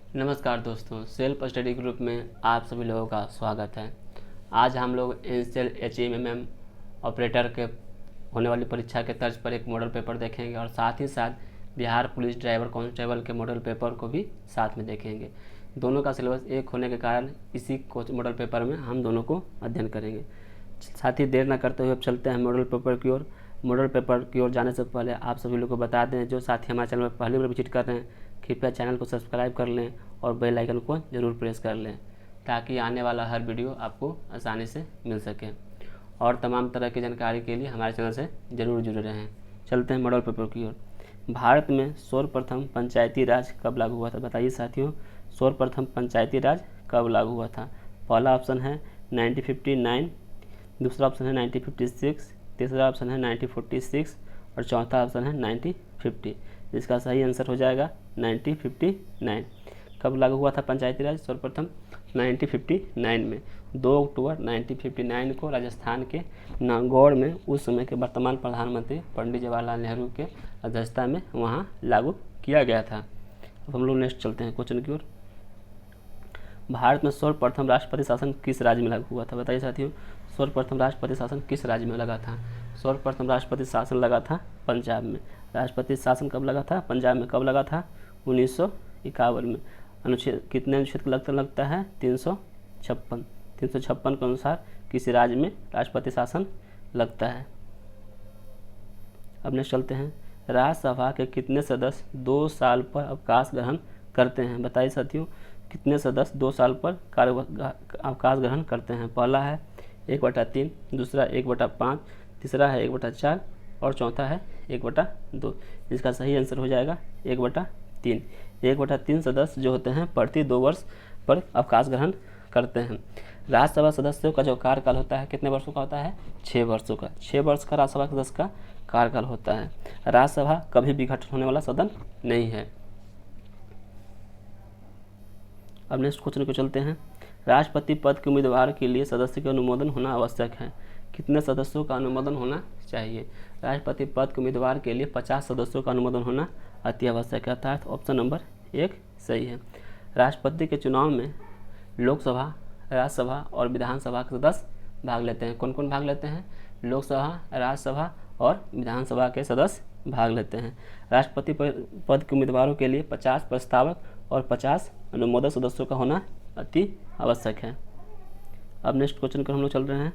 नमस्कार दोस्तों, self study group में आप सभी लोगों का स्वागत है। आज हम लोग इंस्टेल HMM ऑपरेटर के होने वाली परीक्षा के तर्ज पर एक मॉडल पेपर देखेंगे और साथ ही साथ बिहार पुलिस ड्राइवर कांस्टेबल के मॉडल पेपर को भी साथ में देखेंगे। दोनों का सिलेबस एक होने के कारण इसी मॉडल पेपर में हम दोनों को अध्ययन करेंगे। साथ ही देर न करते हुए अब चलते हैं मॉडल पेपर की ओर। मॉडल पेपर की ओर जाने से पहले आप सभी लोग को बता दें, जो साथी हमारे चैनल में पहली बार विजिट कर रहे हैं, कृपया चैनल को सब्सक्राइब कर लें और बेल आइकन को ज़रूर प्रेस कर लें ताकि आने वाला हर वीडियो आपको आसानी से मिल सके। और तमाम तरह की जानकारी के लिए हमारे चैनल से ज़रूर जुड़े रहें। चलते हैं मॉडल पेपर की ओर। भारत में सर्वप्रथम पंचायती राज कब लागू हुआ था? बताइए साथियों, सर्वप्रथम पंचायती राज कब लागू हुआ था? पहला ऑप्शन है 1959, दूसरा ऑप्शन है 1956, तीसरा ऑप्शन है 1946 और चौथा ऑप्शन है 1950। इसका सही आंसर हो जाएगा 1959। कब लागू हुआ था पंचायती राज? सर्वप्रथम 1959 में। 2 अक्टूबर 1959 को राजस्थान के नागौर में उस समय के वर्तमान प्रधानमंत्री पंडित जवाहरलाल नेहरू के अध्यक्षता में वहाँ लागू किया गया था। अब हम लोग नेक्स्ट चलते हैं क्वेश्चन की ओर। भारत में सर्वप्रथम राष्ट्रपति शासन किस राज्य में लागू हुआ था? बताइए साथियों, सर्वप्रथम राष्ट्रपति शासन किस राज्य में लगा था? सर्वप्रथम राष्ट्रपति शासन लगा था पंजाब में। राष्ट्रपति शासन कब लगा था? पंजाब में। कब लगा था? 1951 में। अनुच्छेद कितने अनुच्छेद का लगता है? 356। 356 के अनुसार किसी राज्य में राष्ट्रपति शासन लगता है। अब नेक्स्ट चलते हैं। राज्यसभा के कितने सदस्य 2 साल पर अवकाश ग्रहण करते हैं? बताइए साथियों, कितने सदस्य 2 साल पर अवकाश ग्रहण करते हैं? पहला है 1/3, दूसरा 1/5, तीसरा है 1/4 और चौथा है 1/2। इसका सही आंसर हो जाएगा 1/3। 1/3 सदस्य जो होते हैं प्रति 2 वर्ष पर अवकाश ग्रहण करते हैं। राज्यसभा सदस्यों का जो कार्यकाल होता है कितने वर्षों का होता है? 6 वर्षों का। 6 वर्ष का राज्यसभा सदस्य का कार्यकाल होता है। राज्यसभा कभी भी गठन होने वाला सदन नहीं है। अब नेक्स्ट क्वेश्चन को चलते हैं। राष्ट्रपति पद के उम्मीदवार के लिए सदस्य का अनुमोदन होना आवश्यक है। कितने सदस्यों का अनुमोदन होना चाहिए? राष्ट्रपति पद के उम्मीदवार के लिए 50 सदस्यों का अनुमोदन होना अति आवश्यक है, अर्थात ऑप्शन नंबर 1 सही है। राष्ट्रपति के चुनाव में लोकसभा, राज्यसभा और विधानसभा के सदस्य भाग लेते हैं। कौन कौन भाग लेते हैं? लोकसभा, राज्यसभा और विधानसभा के सदस्य भाग लेते हैं। राष्ट्रपति पद के उम्मीदवारों के लिए 50 प्रस्तावक और 50 अनुमोदक सदस्यों का होना अति आवश्यक है। अब नेक्स्ट क्वेश्चन पर हम लोग चल रहे हैं।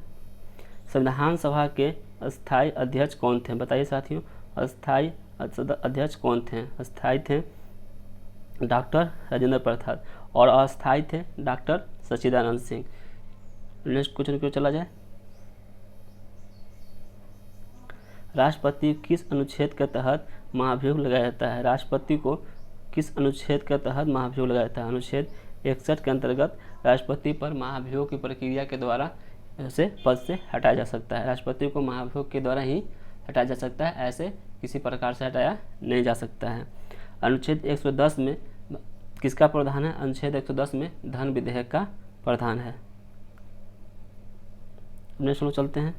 संविधान सभा के अस्थायी अध्यक्ष कौन थे? बताइए साथियों, अस्थायी अध्यक्ष कौन थे? अस्थायी थे डॉक्टर राजेंद्र प्रसाद और अस्थायी थे डॉक्टर सच्चिदानंद सिंह। नेक्स्ट क्वेश्चन की ओर चला जाए। राष्ट्रपति किस अनुच्छेद के तहत महाभियोग लगाया जाता है? राष्ट्रपति को किस अनुच्छेद के तहत महाभियोग लगाया जाता है? अनुच्छेद 61 के अंतर्गत राष्ट्रपति पर महाभियोग की प्रक्रिया के द्वारा से पद से हटाया जा सकता है। राष्ट्रपति को महाभियोग के द्वारा ही हटाया जा सकता है, ऐसे किसी प्रकार से हटाया नहीं जा सकता है। अनुच्छेद 110 में किसका प्रावधान है? अनुच्छेद 110 में धन विधेयक का प्रावधान है। नेक्स्ट चलते हैं।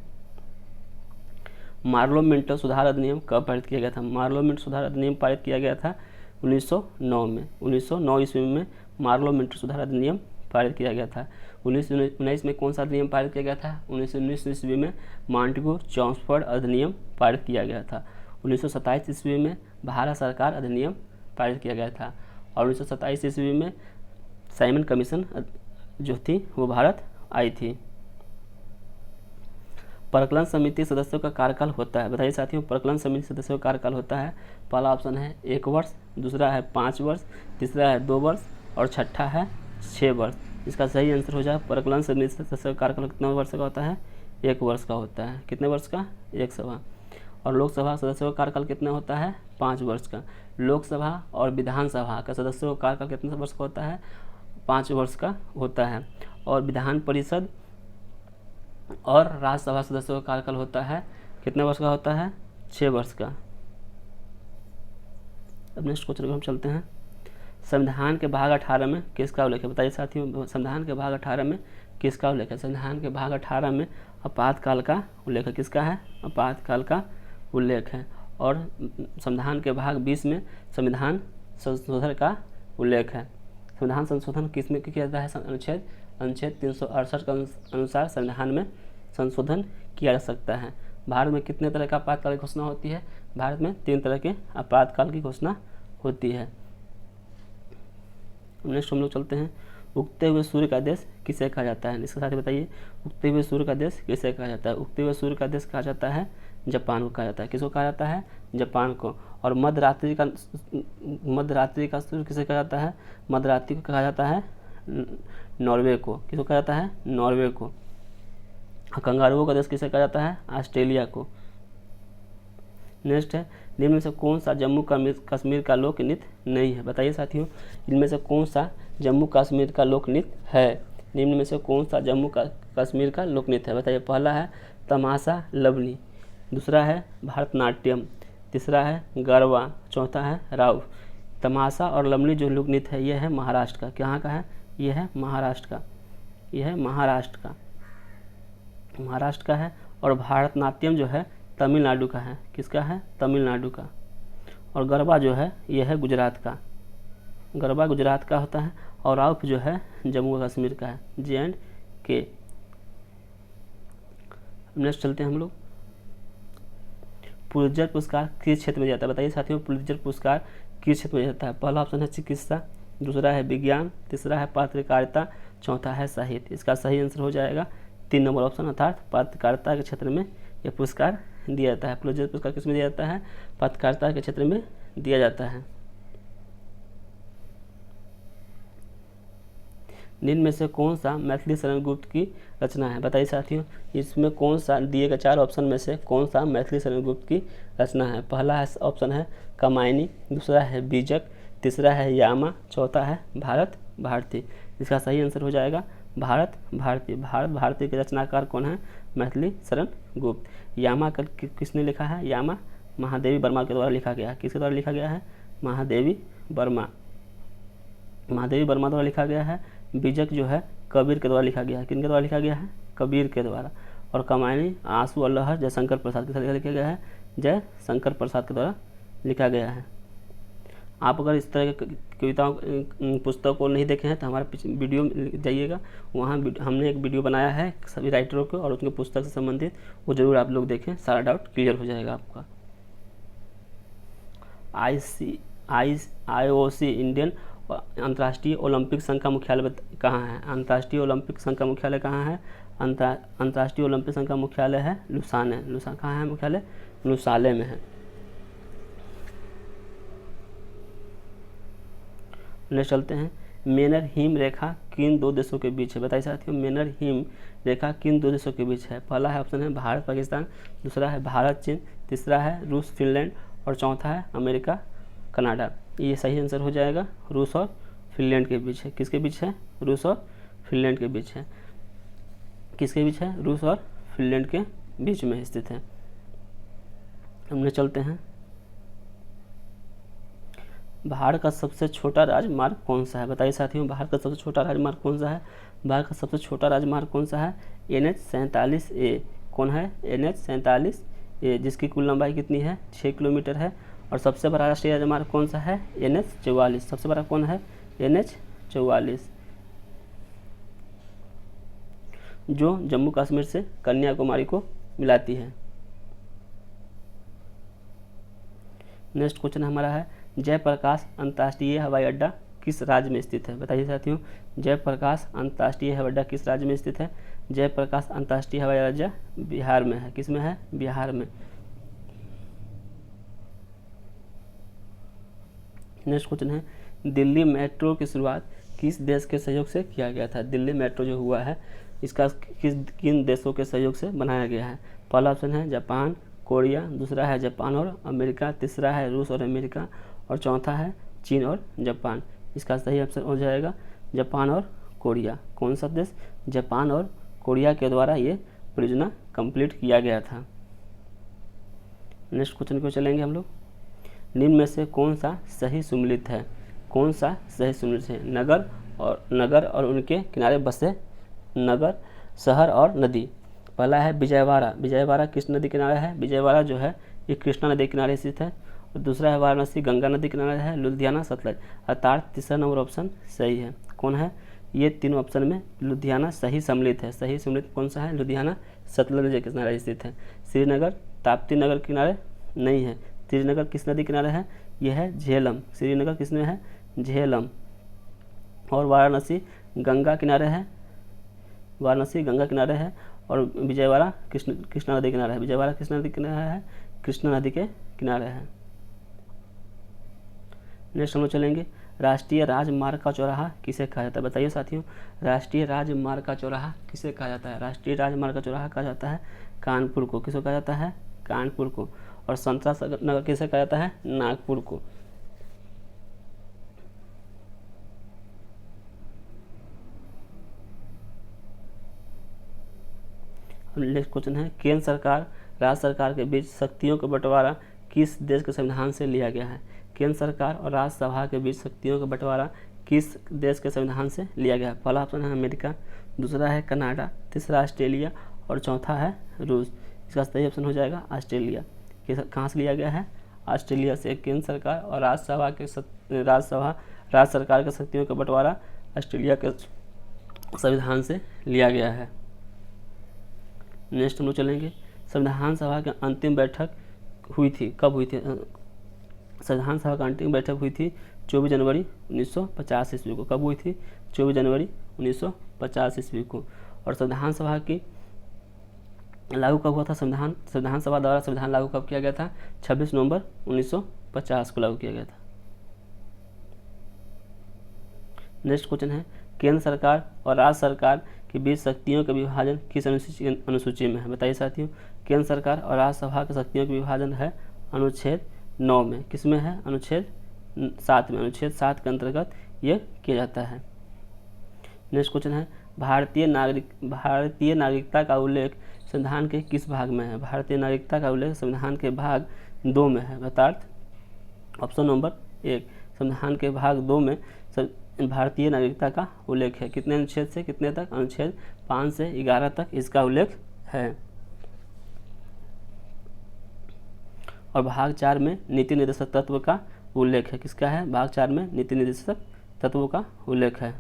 मार्लो मिंटो सुधार अधिनियम कब पारित किया गया था? मार्लो मिंटो सुधार अधिनियम पारित किया गया था 1909 में। 1909 ईस्वी में मार्लो मिंटो सुधार अधिनियम पारित किया गया था। 1919 में कौन सा अधिनियम पारित किया गया था? 1919 ईस्वी में मॉन्टेगू चॉम्स्फोर्ड अधिनियम पारित किया गया था। 1927 ईस्वी में भारत सरकार अधिनियम पारित किया गया था और 1927 ईस्वी में साइमन कमीशन जो थी वो भारत आई थी। प्रकलन समिति सदस्यों का कार्यकाल होता है। बताइए साथियों, प्रकलन समिति सदस्यों का कार्यकाल होता है। पहला ऑप्शन है 1 वर्ष, दूसरा है 5 वर्ष, तीसरा है 2 वर्ष और छठा है 6 वर्ष। इसका सही आंसर हो जाए प्रकलन समिति सदस्यों का कार्यकाल कितने वर्ष का होता है? 1 वर्ष का होता है। कितने वर्ष का? 1 सभा। और लोकसभा सदस्यों का कार्यकाल कितना होता है? 5 वर्ष का। लोकसभा और विधानसभा का सदस्यों का कार्यकाल कितने वर्ष का होता है? 5 वर्ष का होता है। और विधान परिषद और राज्यसभा सदस्यों का कार्यकाल होता है कितने वर्ष का होता है? 6 वर्ष का। अब नेक्स्ट क्वेश्चन को हम चलते हैं। संविधान के भाग 18 में किसका उल्लेख है? बताइए साथियों, संविधान के भाग 18 में किसका उल्लेख है? संविधान के भाग 18 में आपातकाल का उल्लेख है। किसका है? आपातकाल का उल्लेख है। और संविधान के भाग 20 में संविधान संशोधन का उल्लेख है। संविधान संशोधन किस में किया जाता है? अनुच्छेद 368 के अनुसार संविधान में संशोधन किया जा सकता है। भारत में कितने तरह का आपातकाल की घोषणा होती है? भारत में 3 तरह के आपातकाल की घोषणा होती है। नेक्स्ट हम लोग चलते हैं, उगते हुए सूर्य का देश किसे कहा जाता है? इसके साथ ही बताइए, उगते हुए सूर्य का देश किसे कहा जाता है? उगते हुए सूर्य का देश कहा जाता है जापान को कहा जाता है। किसको कहा जाता है? जापान को। और मध्यरात्रि का सूर्य किसे कहा जाता है? मध्यरात्रि को कहा जाता है नॉर्वे को। किसको कहा जाता है? नॉर्वे को। कंगारुओं का देश किसे कहा जाता है? ऑस्ट्रेलिया को। नेक्स्ट है, निम्न में से कौन सा जम्मू कश्मीर का लोक नृत्य नहीं है? बताइए साथियों, इनमें से कौन सा जम्मू कश्मीर का लोक नृत्य है? निम्न में से कौन सा जम्मू कश्मीर का लोक नृत्य है? बताइए। पहला है तमाशा लवनी, दूसरा है भरतनाट्यम, तीसरा है गरबा, चौथा है राव। तमाशा और लवनी जो लोक नृत्य है यह है महाराष्ट्र का। कहाँ का है? यह है महाराष्ट्र का। यह है महाराष्ट्र का है। और भारतनाट्यम जो है तमिलनाडु का है। किसका है? तमिलनाडु का। और गरबा जो है यह है गुजरात का। गरबा गुजरात का होता है। और राव जो है जम्मू कश्मीर का है, JNK। नेक्स्ट चलते हैं हम लोग, पुलित्जर पुरस्कार किस क्षेत्र में जाता है? बताइए साथियों, पुलित्जर पुरस्कार किस क्षेत्र में जाता है? पहला ऑप्शन है चिकित्सा, दूसरा है विज्ञान, तीसरा है पत्रकारिता, चौथा है साहित्य। इसका सही आंसर हो जाएगा 3 नंबर ऑप्शन, अर्थात पत्रकारिता के क्षेत्र में यह पुरस्कार दिया जाता है। पुलित्जर पुरस्कार किस में दिया जाता है? पत्रकारिता के क्षेत्र में दिया जाता है। निम्न में से कौन सा मैथिली शरण गुप्त की रचना है? बताइए साथियों, इसमें कौन सा दिए गए 4 ऑप्शन में से कौन सा मैथिली शरण गुप्त की रचना है? पहला ऑप्शन है कामायनी, दूसरा है बीजक, तीसरा है यामा, चौथा है भारत भारती। इसका सही आंसर हो जाएगा भारत भारती। भारत भारती के रचनाकार कौन है? मैथिली शरण गुप्त। यामा किसने लिखा है? यामा महादेवी वर्मा के द्वारा लिखा गया है। किसके द्वारा लिखा गया है? महादेवी वर्मा द्वारा लिखा गया है। बीजक जो है कबीर के द्वारा लिखा गया है। किनके द्वारा लिखा गया है? कबीर के द्वारा। और कामायनी आंसू अल्लाह जयशंकर प्रसाद के द्वारा लिखा गया है। जयशंकर प्रसाद के द्वारा लिखा गया है। आप अगर इस तरह की कविताओं पुस्तक को नहीं देखे हैं तो हमारे वीडियो जाइएगा, वहाँ हमने एक वीडियो बनाया है सभी राइटरों को और उनके पुस्तक से संबंधित, वो जरूर आप लोग देखें, सारा डाउट क्लियर हो जाएगा आपका। IOC इंडियन अंतर्राष्ट्रीय ओलंपिक संघ का मुख्यालय कहाँ है? अंतर्राष्ट्रीय ओलंपिक संघ का मुख्यालय कहाँ है? अंतर्राष्ट्रीय ओलंपिक संघ का मुख्यालय है लुसान है। लुसान कहाँ है मुख्यालय? लुसाले में है। नेक्स्ट चलते हैं, मेनर हिम रेखा किन 2 देशों के बीच है? बताइए साथियों, मेनर हिम रेखा किन 2 देशों के बीच है? पहला है ऑप्शन है भारत पाकिस्तान, दूसरा है भारत चीन, तीसरा है रूस फिनलैंड और चौथा है अमेरिका कनाडा। ये सही आंसर हो जाएगा रूस और फिनलैंड के बीच है। किसके बीच है? रूस और फिनलैंड के बीच है। किसके बीच है? रूस और फिनलैंड के बीच में स्थित है। हमने चलते हैं, भारत का सबसे छोटा राजमार्ग कौन सा है? बताइए साथियों, भारत का सबसे छोटा राजमार्ग कौन सा है? भारत का सबसे छोटा राजमार्ग कौन सा है? NH-47A। कौन है? NH-47A, जिसकी कुल लंबाई कितनी है? 6 किलोमीटर है। और सबसे बड़ा राष्ट्रीय राजमार्ग कौन सा है? NH-44। सबसे बड़ा कौन है? NH-44, जो जम्मू कश्मीर से कन्याकुमारी को मिलाती है। नेक्स्ट क्वेश्चन हमारा है, जयप्रकाश अंतर्राष्ट्रीय हवाई अड्डा किस राज्य में स्थित है? बताइए साथियों, जयप्रकाश अंतर्राष्ट्रीय हवाई अड्डा किस राज्य में स्थित है? जयप्रकाश अंतर्राष्ट्रीय हवाई अड्डा बिहार में है। किस में है? बिहार में। नेक्स्ट क्वेश्चन है, दिल्ली मेट्रो की शुरुआत किस देश के सहयोग से किया गया था? दिल्ली मेट्रो जो हुआ है इसका किन देशों के सहयोग से बनाया गया है? पहला ऑप्शन है जापान, कोरिया, दूसरा है जापान और अमेरिका, तीसरा है रूस और अमेरिका और चौथा है चीन और जापान। इसका सही ऑप्शन हो जाएगा जापान और कोरिया। कौन सा देश? जापान और कोरिया के द्वारा ये परियोजना कंप्लीट किया गया था। नेक्स्ट क्वेश्चन को चलेंगे हम लोग, निम्न में से कौन सा सही सुमेलित है? कौन सा सही सुमेलित है? नगर और उनके किनारे बसे नगर, शहर और नदी। पहला है विजयवाड़ा। विजयवाड़ा किस नदी किनारे है? विजयवाड़ा जो है ये कृष्णा नदी किनारे स्थित है। और दूसरा है वाराणसी गंगा नदी किनारे है, लुधियाना सतलज, अर्थात तीसरा नंबर ऑप्शन सही है। कौन है? ये तीनों ऑप्शन में लुधियाना सही सम्मिलित है। सही सम्मिलित कौन सा है? लुधियाना सतलज नदी के किनारे स्थित है। श्रीनगर ताप्ती नगर किनारे नहीं है। श्रीनगर किस नदी किनारे है? यह है झेलम। श्रीनगर किस में है? झेलम। और वाराणसी गंगा किनारे है, वाराणसी गंगा किनारे है। और विजयवाड़ा कृष्णा नदी किनारे है। विजयवाड़ा कृष्णा नदी किनारे है, कृष्णा नदी के किनारे है। नेक्स्ट हम लोग चलेंगे, राष्ट्रीय राजमार्ग का चौराहा किसे कहा जाता है? बताइए साथियों, राष्ट्रीय राजमार्ग का चौराहा किसे कहा जाता है? राष्ट्रीय राजमार्ग का चौराहा कहा जाता है कानपुर को। किसको कहा जाता है? कानपुर को। और संतरा नगर किसे कहा जाता है? नागपुर को। नेक्स्ट क्वेश्चन है, केंद्र सरकार राज्य सरकार के बीच शक्तियों का बंटवारा किस देश के संविधान से लिया गया है? केंद्र सरकार और राज्यसभा के बीच शक्तियों का बंटवारा किस देश के संविधान से लिया गया है? पहला ऑप्शन है अमेरिका, दूसरा है कनाडा, तीसरा ऑस्ट्रेलिया और चौथा है रूस। इसका सही ऑप्शन हो जाएगा ऑस्ट्रेलिया। कहाँ से लिया गया है? ऑस्ट्रेलिया से। केंद्र सरकार और राज्य सरकार के शक्तियों का बंटवारा ऑस्ट्रेलिया के संविधान से लिया गया है। नेक्स्ट हम लोग चलेंगे, संविधान सभा की अंतिम बैठक हुई थी, कब हुई थी? संविधान सभा की अंतिम बैठक हुई थी 24 जनवरी 1950 ईस्वी को। कब हुई थी? 24 जनवरी 1950 ईस्वी को। और संविधान सभा की लागू कब हुआ था? संविधान सभा द्वारा संविधान लागू कब किया गया था? 26 नवंबर 1950 को लागू किया गया था। नेक्स्ट क्वेश्चन है, केंद्र सरकार और राज्य सरकार के बीच शक्तियों का विभाजन किस अनुसूची में है? बताइए साथियों, केंद्र सरकार और राज्यसभा के शक्तियों का विभाजन है अनुच्छेद 9 में। किस में है? अनुच्छेद 7 में। अनुच्छेद 7 के अंतर्गत ये किया जाता है। नेक्स्ट क्वेश्चन है, भारतीय नागरिकता का उल्लेख संविधान के किस भाग में है? भारतीय नागरिकता का उल्लेख संविधान के भाग 2 में है। अर्थात ऑप्शन नंबर 1, संविधान के भाग 2 में भारतीय नागरिकता का उल्लेख है। कितने अनुच्छेद से कितने तक? अनुच्छेद 5 से 11 तक इसका उल्लेख है। और भाग 4 में नीति निर्देशक तत्व का उल्लेख है। किसका है? भाग 4 में नीति निर्देशक तत्वों का उल्लेख है।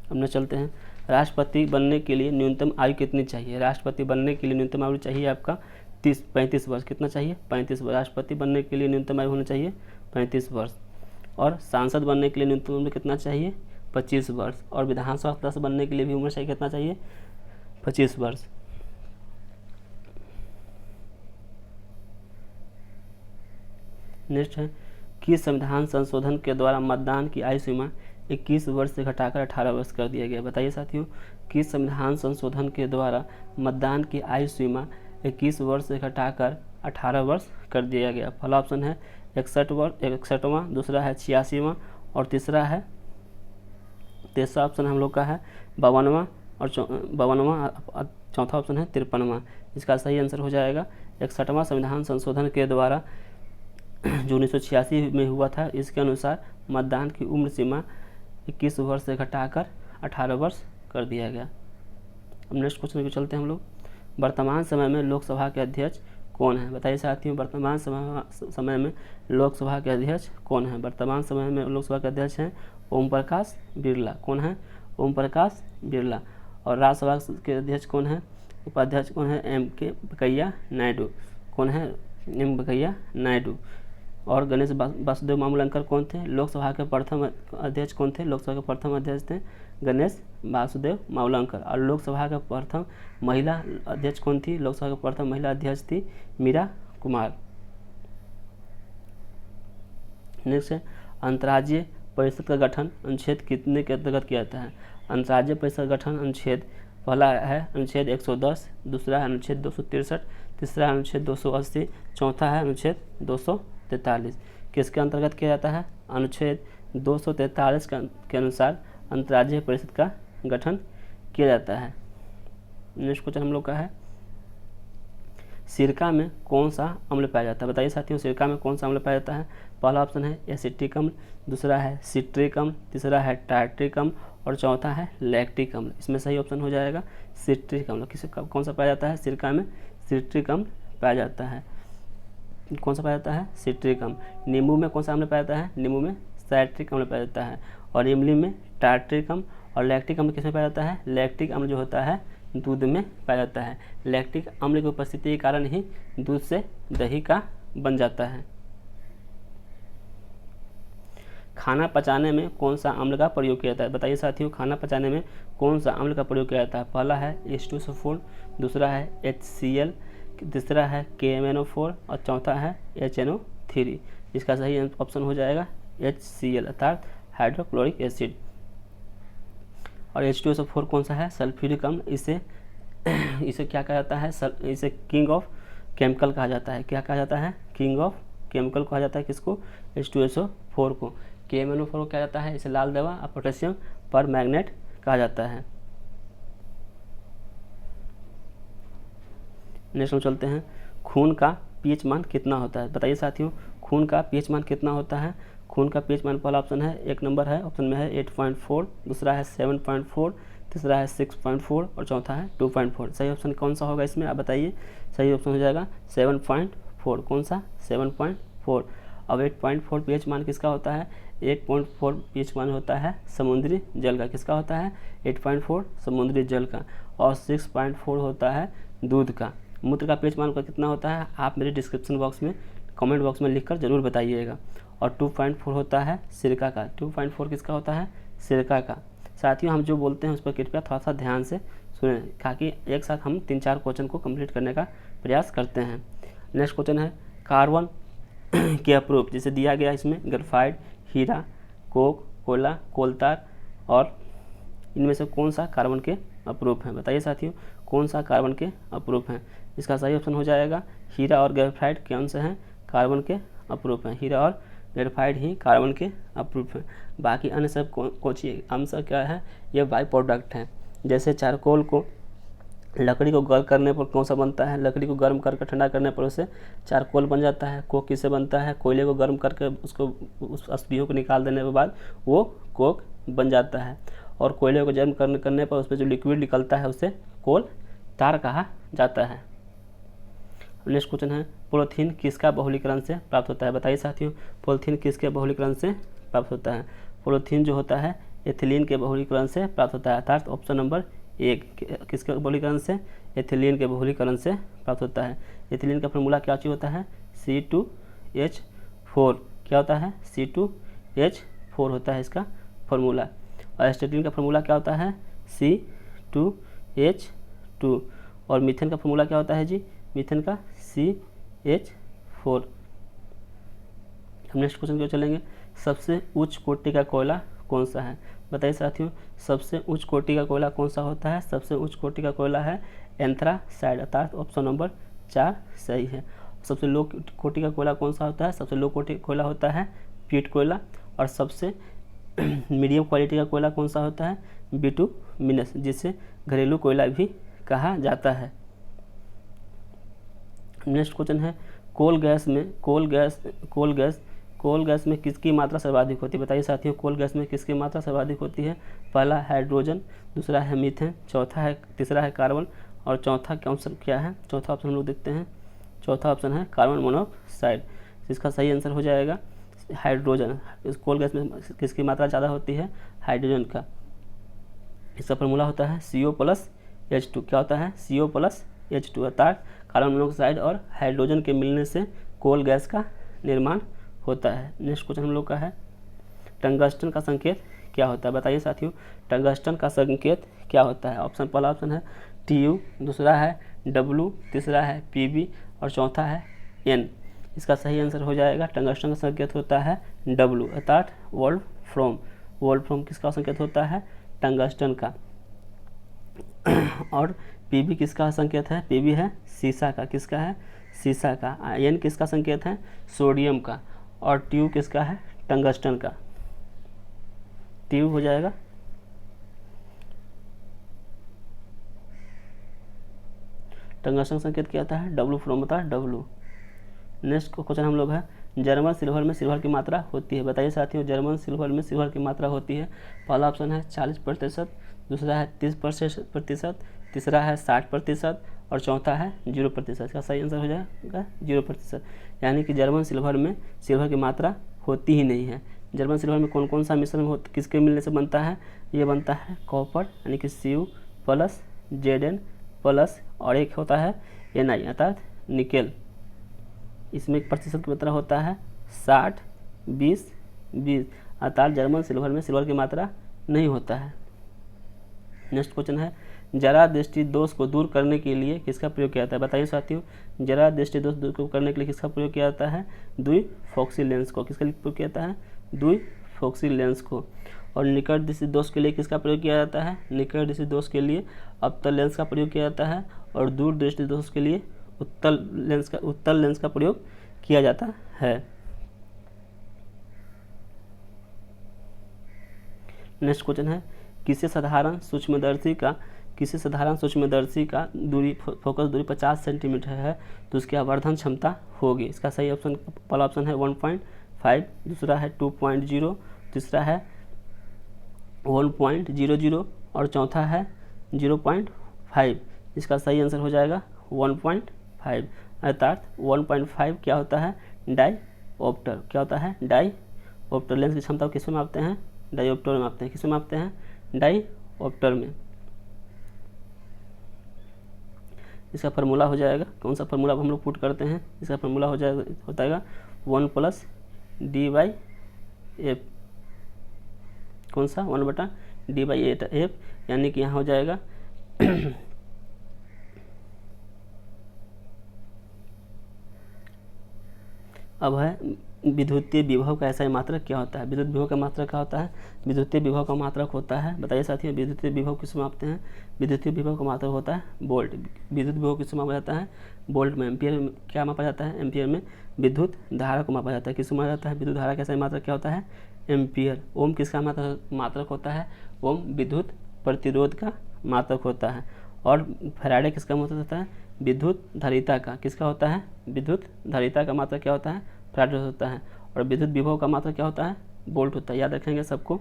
हमने चलते हैं, राष्ट्रपति बनने के लिए न्यूनतम आयु कितनी चाहिए? राष्ट्रपति बनने के लिए न्यूनतम आयु चाहिए आपका 35 वर्ष। कितना चाहिए? 35 वर्ष। राष्ट्रपति बनने के लिए न्यूनतम आयु होना चाहिए 35 वर्ष। और सांसद बनने के लिए न्यूनतम उम्र कितना चाहिए? 25 वर्ष। और विधानसभा सदस्य बनने के लिए भी उम्र चाहिए कितना चाहिए? 25 वर्ष। नेक्स्ट है, किस संविधान संशोधन के द्वारा मतदान की आयु सीमा 21 वर्ष से घटाकर 18 वर्ष कर दिया गया? बताइए साथियों, किस संविधान संशोधन के द्वारा मतदान की आयु सीमा 21 वर्ष से घटाकर 18 वर्ष कर दिया गया? पहला ऑप्शन है 61वां, दूसरा है 86वां और तीसरा ऑप्शन हम लोग का है 52वां और 52वां, चौथा ऑप्शन है 53वां। इसका सही आंसर हो जाएगा 61वां संविधान संशोधन के द्वारा जो 1986 में हुआ था। इसके अनुसार मतदान की उम्र सीमा 21 वर्ष से घटाकर 18 वर्ष कर दिया गया। अब नेक्स्ट क्वेश्चन पे चलते हैं हम लोग, वर्तमान समय में लोकसभा के अध्यक्ष कौन है? बताइए साथियों, वर्तमान समय में लोकसभा के अध्यक्ष कौन है? वर्तमान समय में लोकसभा के अध्यक्ष हैं ओम प्रकाश बिरला। कौन है? ओम प्रकाश बिरला। और राज्यसभा के अध्यक्ष कौन है? उपाध्यक्ष कौन है? M.K. वेंकैया नायडू। कौन है? M. वेंकैया नायडू। और गणेश वासुदेव मामूलंकर कौन थे? लोकसभा के प्रथम अध्यक्ष कौन थे? लोकसभा के प्रथम अध्यक्ष थे गणेश वासुदेव मावलंकर। और लोकसभा का प्रथम महिला अध्यक्ष कौन थी? लोकसभा का प्रथम महिला अध्यक्ष थी मीरा कुमार। नेक्स्ट है, अंतर्राज्यीय परिषद का गठन अनुच्छेद कितने के अंतर्गत किया जाता है? अंतर्राज्यीय परिषद गठन अनुच्छेद, पहला है अनुच्छेद 110, दूसरा है अनुच्छेद 263, तीसरा है अनुच्छेद 280, चौथा है अनुच्छेद 243। किसके अंतर्गत किया जाता है? अनुच्छेद 243 के अनुसार अंतर्राज्यीय परिषद का गठन किया जाता है। नेक्स्ट क्वेश्चन हम लोग का है, सिरका में कौन सा अम्ल पाया जाता है? बताइए साथियों, सिरका में कौन सा अम्ल पाया जाता है? पहला ऑप्शन है एसिटिक अम्ल, दूसरा है सिट्रिक अम्ल, तीसरा है टार्ट्रिक अम्ल और चौथा है लैक्टिक अम्ल। इसमें सही ऑप्शन हो जाएगा सिट्रिक अम्ल। कौन सा पाया जाता है सिरका में? सिट्रिक अम्ल पाया जाता है। कौन सा पाया जाता है? सिट्रिक अम्ल। नींबू में कौन सा अम्ल पाया जाता है? नींबू में साइट्रिक अम्ल पाया जाता है। और इमली में टार्ट्रिक अम्ल। और लैक्टिक अम्ल किसमें पाया जाता है? लैक्टिक अम्ल जो होता है दूध में पाया जाता है। लैक्टिक अम्ल की उपस्थिति के कारण ही दूध से दही का बन जाता है। खाना पचाने में कौन सा अम्ल का प्रयोग किया जाता है? बताइए साथियों, खाना पचाने में कौन सा अम्ल का प्रयोग किया जाता है? पहला है H2SO4, दूसरा है HCl, तीसरा है KMNO4 और चौथा है HNO3। इसका सही ऑप्शन हो जाएगा HCl अर्थात हाइड्रोक्लोरिक एसिड। और H2SO4 कौन सा है? सल्फ्यूरिक अम्ल। इसे क्या कहा जाता है? इसे किंग ऑफ केमिकल कहा जाता है। क्या कहा जाता है? किंग ऑफ केमिकल कहा जाता है किसको? H2SO4 को। KMNO4 को क्या जाता है? इसे लाल दवा और पोटेशियम पर मैग्नेट कहा जाता है। नेक्स्ट हम चलते हैं, खून का पीएच मान कितना होता है? बताइए साथियों, खून का पीएच मान कितना होता है? खून का पीएच मान पहला ऑप्शन है, एक नंबर है, ऑप्शन में है 8.4, दूसरा है 7.4, तीसरा है 6.4 और चौथा है 2.4। सही ऑप्शन कौन सा होगा इसमें? आप बताइए। सही ऑप्शन हो जाएगा 7.4। कौन सा? 7.4। अब 8.4 पीएच मान किसका होता है? 8.4 पीएच मान होता है समुद्री जल का। किसका होता है? 8.4 समुद्री जल का। और 6.4 होता है दूध का। मूत्र का पीएच मान का कितना होता है? आप मेरे डिस्क्रिप्शन बॉक्स में कमेंट बॉक्स में लिखकर जरूर बताइएगा। और 2.4 होता है सिरका का। 2.4 किसका होता है? सिरका का। साथियों, हम जो बोलते हैं उस पर कृपया थोड़ा सा ध्यान से सुनें, ताकि एक साथ हम 3-4 क्वेश्चन को कंप्लीट करने का प्रयास करते हैं। नेक्स्ट क्वेश्चन है, कार्बन के अप्रूप जिसे दिया गया इसमें ग्रेफाइट, हीरा, कोक, कोयला, कोलतार और इनमें से कौन सा कार्बन के अप्रूप हैं? बताइए साथियों, कौन सा कार्बन के अप्रूप हैं? इसका सही ऑप्शन हो जाएगा हीरा और ग्रेफाइट के अंश हैं कार्बन के अप्रूप हैं। हीरा और ग्रेफाइट ही कार्बन के अप्रूप हैं। बाकी अन्य सब कुछ अंश क्या है? ये बाई प्रोडक्ट हैं। जैसे चारकोल को लकड़ी को गर्म करने पर कौन सा बनता है? लकड़ी को गर्म करके ठंडा करने पर उससे चारकोल बन जाता है। कोक किससे बनता है? कोयले को गर्म करके उसको उस अशुद्धियों को निकाल देने के बाद वो कोक बन जाता है। और कोयले को गर्म करने पर उसमें जो लिक्विड निकलता है उसे कोल तार कहा जाता है। नेक्स्ट क्वेश्चन है, पॉलीथीन किसका बहुलीकरण से प्राप्त होता है? बताइए साथियों, पॉलीथीन किसके बहुलीकरण से प्राप्त होता है? पॉलीथीन जो होता है एथिलीन के बहुलीकरण से प्राप्त होता है, अर्थात ऑप्शन नंबर 1 किसके बहुलीकरण से? एथिलीन के बहुलीकरण से प्राप्त होता है। एथिलीन का फॉर्मूला क्या होता है? C2H4। क्या होता है? C2H4 होता है इसका फॉर्मूला। और एस्टेटिन का फॉर्मूला क्या होता है? C2H2। और मीथेन का फॉर्मूला क्या होता है जी? मीथेन का CH4। हम नेक्स्ट क्वेश्चन की ओर चलेंगे, सबसे उच्च कोटि का कोयला कौन सा है? बताइए साथियों, सबसे उच्च कोटि का कोयला कौन सा होता है? सबसे उच्च कोटि का कोयला है एंथ्रासाइड, अर्थात ऑप्शन नंबर 4 सही है। सबसे लो कोटि का कोयला कौन सा होता है? सबसे लो कोटि कोयला होता है पीट कोयला। और सबसे मीडियम क्वालिटी का कोयला कौन सा होता है? बिटुमिनस, जिसे घरेलू कोयला भी कहा जाता है। नेक्स्ट क्वेश्चन है, कोल गैस में किसकी मात्रा सर्वाधिक होती है? बताइए साथियों, कोल गैस में किसकी मात्रा सर्वाधिक होती है? पहला हाइड्रोजन, दूसरा है मीथेन, तीसरा है कार्बन और चौथा ऑप्शन क्या है? चौथा ऑप्शन हम लोग देखते हैं। चौथा ऑप्शन है कार्बन मोनोऑक्साइड। इसका सही आंसर हो जाएगा हाइड्रोजन। इस कोल गैस में किसकी मात्रा ज़्यादा होती है? हाइड्रोजन का। इसका फॉर्मूला होता है CO+H2। क्या होता है? CO+H2, अर्थात कार्बन मोनोऑक्साइड और हाइड्रोजन के मिलने से कोल गैस का निर्माण होता है। नेक्स्ट क्वेश्चन हम लोग का है, टंगस्टन का संकेत क्या होता है? बताइए साथियों, टंगस्टन का संकेत क्या होता है? पहला ऑप्शन है TU, दूसरा है W, तीसरा है PB और चौथा है N। इसका सही आंसर हो जाएगा टंगस्टन का संकेत होता है W, अर्थात वोल्फ्राम किसका संकेत होता है? टंगस्टन का। और PB किसका संकेत है? PB है सीसा का। किसका है? सीसा का। N किसका संकेत है? सोडियम का। और TU किसका है? टंगस्टन का। TU हो जाएगा टंगस्टन संकेत क्या आता है? W फ्रॉम होता है W। नेक्स्ट क्वेश्चन हम लोग है, जर्मन सिल्वर में सिल्वर की मात्रा होती है? बताइए साथियों, जर्मन सिल्वर में सिल्वर की मात्रा होती है। पहला ऑप्शन है 40%, दूसरा है 30%, तीसरा है 60% और चौथा है 0%। इसका सही आंसर हो जाएगा 0%। यानी कि जर्मन सिल्वर में सिल्वर की मात्रा होती ही नहीं है। जर्मन सिल्वर में कौन कौन सा मिश्रण किसके मिलने से बनता है? ये बनता है कॉपर यानी कि Cu प्लस Zn प्लस और एक होता है Na अर्थात निकेल। इसमें प्रतिशत की मात्रा होता है 60-20-20 अर्थात जर्मन सिल्वर में सिल्वर की मात्रा नहीं होता है। नेक्स्ट क्वेश्चन है, जरा दृष्टि दोष को दूर करने के लिए किसका प्रयोग किया जाता है? बताइए साथियों, जरा दृष्टि दोष दूर को करने के लिए किसका प्रयोग किया जाता है? द्विफोक्सी लेंस को। किसका प्रयोग किया जाता है? द्विफोक्सी लेंस को। और निकट दृष्टि दोष के लिए किसका प्रयोग किया जाता है? निकट दृष्टि दोष के लिए अवतल लेंस का प्रयोग किया जाता है और दूर दृष्टि दोष के लिए उत्तल लेंस का प्रयोग किया जाता है। नेक्स्ट क्वेश्चन है, किसी साधारण सूक्ष्मदर्शी का दूरी फोकस दूरी 50 सेंटीमीटर है तो उसकी आवर्धन क्षमता होगी। इसका सही ऑप्शन पहला ऑप्शन है 1.5, दूसरा है 2.0, तीसरा है 1.00 और चौथा है 0.5। इसका सही आंसर हो जाएगा 1.5 अर्थात 1.5 क्या होता है? डाईऑप्टर। क्या होता है? डाईऑप्टर। लेंस की क्षमता को किस में मापते हैं? डाईऑप्टर में मापते हैं। किस में मापते हैं? डाईऑप्टर में। इसका फार्मूला हो जाएगा, कौन सा फार्मूला हम लोग पुट करते हैं? इसका फार्मूला हो जाएगा, होता है 1 + d/f। कौन सा? 1/d/f, यानी कि यहाँ हो जाएगा अब है विद्युतीय विभव का ऐसा मात्रक क्या होता है? विद्युत विभव का मात्रक क्या होता है? विद्युतीय विभव का मात्रक होता है, बताइए साथियों, विद्युतीय विभव किस में मापते हैं? विद्युतीय विभव का मात्रक होता है वोल्ट। विद्युत विभव किस में मापा जाता है? वोल्ट में। एम्पियर में क्या मापा जाता है? एम्पियर में विद्युत धारा को मापा जाता है। किस में मापा जाता है? विद्युत धारा का ऐसा मात्रक क्या होता है? एम्पियर। ओम किसका मात्रक होता है? ओम विद्युत प्रतिरोध का मात्रक होता है। और फैराडे किसका मात्रक होता है? विद्युत धारिता का। किसका होता है? विद्युत धारिता का मात्रक क्या होता है? फैराडे होता है। और विद्युत विभव का मात्रक क्या होता है? वोल्ट होता है। याद रखेंगे सबको।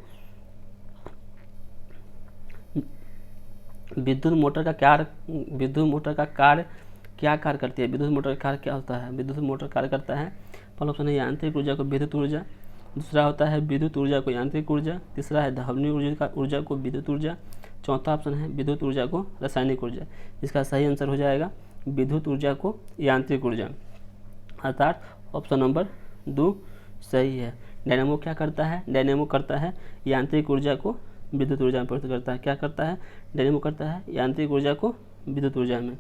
विद्युत मोटर का कार्य क्या कार्य करती है? विद्युत मोटर का कार्य क्या होता है? विद्युत मोटर कार्य करता है, पहला ऑप्शन है यांत्रिक ऊर्जा को विद्युत ऊर्जा, दूसरा होता है विद्युत ऊर्जा को यांत्रिक ऊर्जा, तीसरा है ध्वनि ऊर्जा को विद्युत ऊर्जा, चौथा ऑप्शन है विद्युत ऊर्जा को रासायनिक ऊर्जा। इसका सही आंसर हो जाएगा विद्युत ऊर्जा को यांत्रिक ऊर्जा, अर्थात ऑप्शन नंबर 2 सही है। डायनेमो क्या करता है? डायनेमो करता है यांत्रिक ऊर्जा को विद्युत ऊर्जा में परिवर्तित करता है। क्या करता है? डायनेमो करता है यांत्रिक ऊर्जा को विद्युत ऊर्जा में।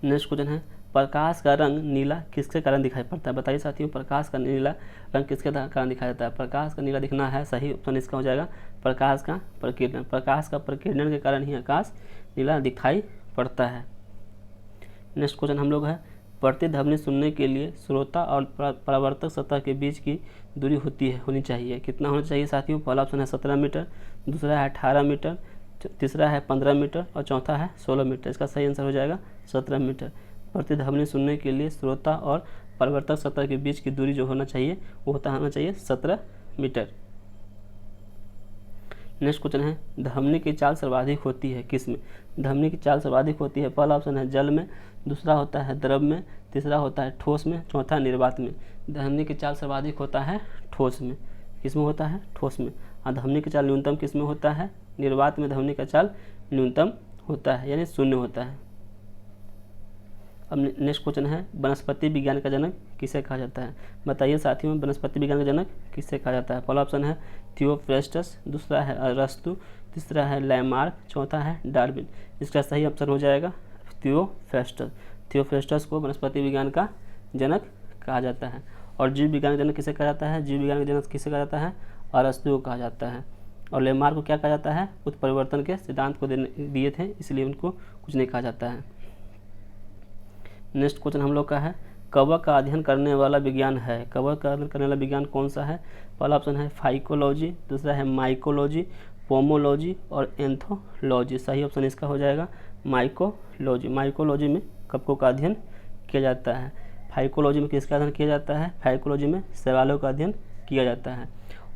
नेक्स्ट क्वेश्चन है, प्रकाश का रंग नीला किसके कारण दिखाई पड़ता है? बताइए साथियों, प्रकाश का नीला रंग किसके कारण दिखाई देता है? प्रकाश का नीला दिखना है, सही ऑप्शन इसका हो जाएगा प्रकाश का प्रकीर्णन। प्रकाश का प्रकीर्णन के कारण ही आकाश नीला दिखाई पड़ता है। नेक्स्ट क्वेश्चन हम लोग है, प्रतिध्वनि सुनने के लिए श्रोता और परावर्तक सतह के बीच की दूरी होनी चाहिए। कितना होना चाहिए साथियों? पहला ऑप्शन है 17 मीटर, दूसरा है 18 मीटर, तीसरा है 15 मीटर और चौथा है 16 मीटर। इसका सही आंसर हो जाएगा 17 मीटर। प्रतिध्वनि सुनने के लिए श्रोता और परावर्तक सतह के बीच की दूरी जो होना चाहिए वो होना चाहिए 17 मीटर। नेक्स्ट क्वेश्चन है, ध्वनि की चाल सर्वाधिक होती है किस में? ध्वनि की चाल सर्वाधिक होती है, पहला ऑप्शन है जल में, दूसरा होता है द्रव में, तीसरा होता है ठोस में, चौथा निर्वात में। ध्वनि की चाल सर्वाधिक होता है ठोस में। किस में होता है? ठोस में। और ध्वनि की चाल न्यूनतम किस में होता है? निर्वात में ध्वनि का चाल न्यूनतम होता है, यानी 0 होता है। अब नेक्स्ट क्वेश्चन है, वनस्पति विज्ञान का जनक किसे कहा जाता है? बताइए साथियों, वनस्पति विज्ञान का जनक किसे कहा जाता है? पहला ऑप्शन है थियोफ्रेस्टस, दूसरा है अरस्तु, तीसरा है लैमार्क, चौथा है डार्विन। इसका सही ऑप्शन हो जाएगा थियोफ्रेस्टस। थियोफ्रेस्टस को वनस्पति विज्ञान का जनक कहा जाता है। और जीव विज्ञान का जनक किसे कहा जाता है? जीव विज्ञान का जनक किसे कहा जाता है? अरस्तु को कहा जाता है। और लैमार्क को क्या कहा जाता है? उत्परिवर्तन के सिद्धांत को दिए थे, इसलिए उनको कुछ नहीं कहा जाता है। नेक्स्ट क्वेश्चन हम लोग का है, कवक का अध्ययन करने वाला विज्ञान है। कवक का अध्ययन करने वाला विज्ञान कौन सा है? पहला ऑप्शन है फाइकोलॉजी, दूसरा है माइकोलॉजी, पोमोलॉजी और एंथोलॉजी। सही ऑप्शन इसका हो जाएगा माइकोलॉजी। माइकोलॉजी में कवकों का अध्ययन किया जाता है। फाइकोलॉजी में किसका अध्ययन किया जाता है? फाइकोलॉजी में शैवालों का अध्ययन किया जाता है।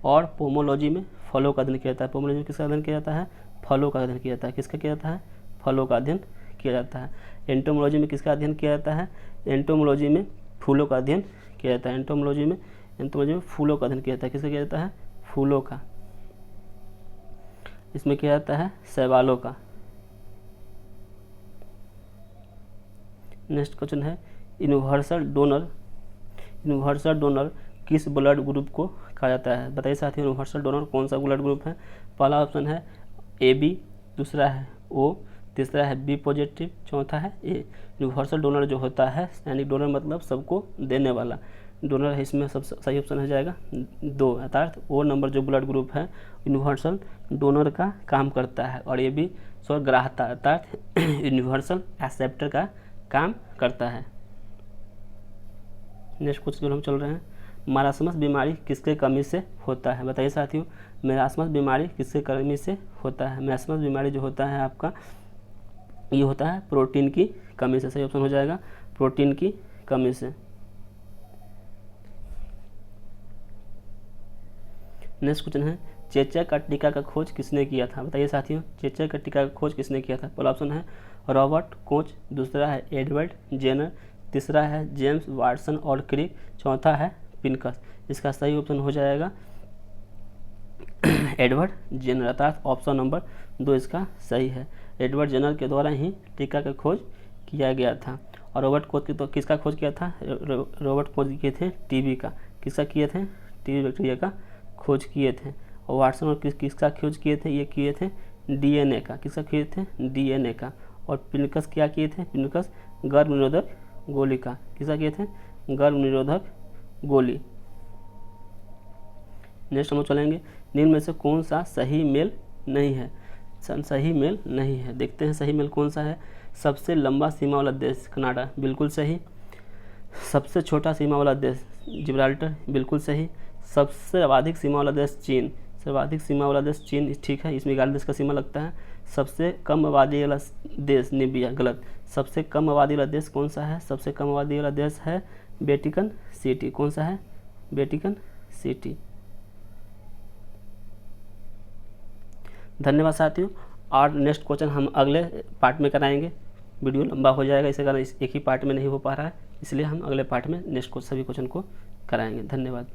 और पोमोलॉजी में फलों का अध्ययन किया जाता है। पोमोलॉजी में किसका अध्ययन किया जाता है? फलों का अध्ययन किया जाता है। किसका किया जाता है? फलों का अध्ययन किया जाता है। एंटोमोलॉजी में किसका अध्ययन किया जाता है? एंटोमोलॉजी में फूलों का अध्ययन किया जाता है। एंटोमोलॉजी में फूलों का अध्ययन किया जाता है। किसका किया जाता है? फूलों का। इसमें किया जाता है शैवालों का। नेक्स्ट क्वेश्चन है यूनिवर्सल डोनर। यूनिवर्सल डोनर किस ब्लड ग्रुप को कहा जाता है? बताइए साथियों, यूनिवर्सल डोनर कौन सा ब्लड ग्रुप है? पहला ऑप्शन है AB, दूसरा है O, तीसरा है B पॉजिटिव, चौथा है A। यूनिवर्सल डोनर जो होता है, यानी डोनर मतलब सबको देने वाला डोनर है, इसमें सब सही ऑप्शन हो जाएगा 2, अर्थात O नंबर जो ब्लड ग्रुप है यूनिवर्सल डोनर का काम करता है, और AB स्वग्राहता अर्थात यूनिवर्सल एक्सेप्टर का काम करता है। नेक्स्ट क्वेश्चन हम चल रहे हैं, मरासमस बीमारी किसके कमी से होता है? बताइए साथियों, मरासमस बीमारी किसके कमी से होता है? मरासमस बीमारी जो होता है आपका, ये होता है प्रोटीन की कमी से। सही ऑप्शन हो जाएगा प्रोटीन की कमी से। नेक्स्ट क्वेश्चन है, चेचक का टीका का खोज किसने किया था? बताइए साथियों, चेचक का टीका का खोज किसने किया था? पहला ऑप्शन है रॉबर्ट कोच, दूसरा है एडवर्ड जेनर, तीसरा है जेम्स वाटसन और क्रिक, चौथा है पिनकस। इसका सही ऑप्शन हो जाएगा एडवर्ड जेनर, अर्थात ऑप्शन नंबर 2 इसका सही है। एडवर्ड जेनर के द्वारा ही टीका का खोज किया गया था। और रॉबर्ट कोच तो किसका खोज किया था? रॉबर्ट कोच किए थे टीबी का। किसका किए थे? टीबी बैक्टीरिया का खोज किए थे। और वाटसन और किसका खोज किए थे? ये किए थे DNA का। किसका किए थे? DNA का। और पिनकस क्या किए थे? पिनकस गर्भ निरोधक गोली का। किसका किए थे? गर्भ निरोधक गोली। नेक्स्ट हम चलेंगे, निम्न में से कौन सा सही मेल नहीं है? सही मेल नहीं है, देखते हैं सही मेल कौन सा है। सबसे लंबा सीमा वाला देश कनाडा, बिल्कुल सही। सबसे छोटा सीमा वाला देश जिब्राल्टर, बिल्कुल सही। सबसे अधिक सीमा वाला देश चीन, सर्वाधिक सीमा वाला देश चीन, ठीक है, इसमें 11 देश का सीमा लगता है। सबसे कम आबादी वाला देश नीबिया, गलत। सबसे कम आबादी वाला देश कौन सा है? सबसे कम आबादी वाला देश है वेटिकन सिटी। कौन सा है? Vatican city. धन्यवाद साथियों, और नेक्स्ट क्वेश्चन हम अगले पार्ट में कराएंगे। वीडियो लंबा हो जाएगा, इसे कारण एक ही पार्ट में नहीं हो पा रहा है, इसलिए हम अगले पार्ट में नेक्स्ट सभी क्वेश्चन को कराएंगे। धन्यवाद।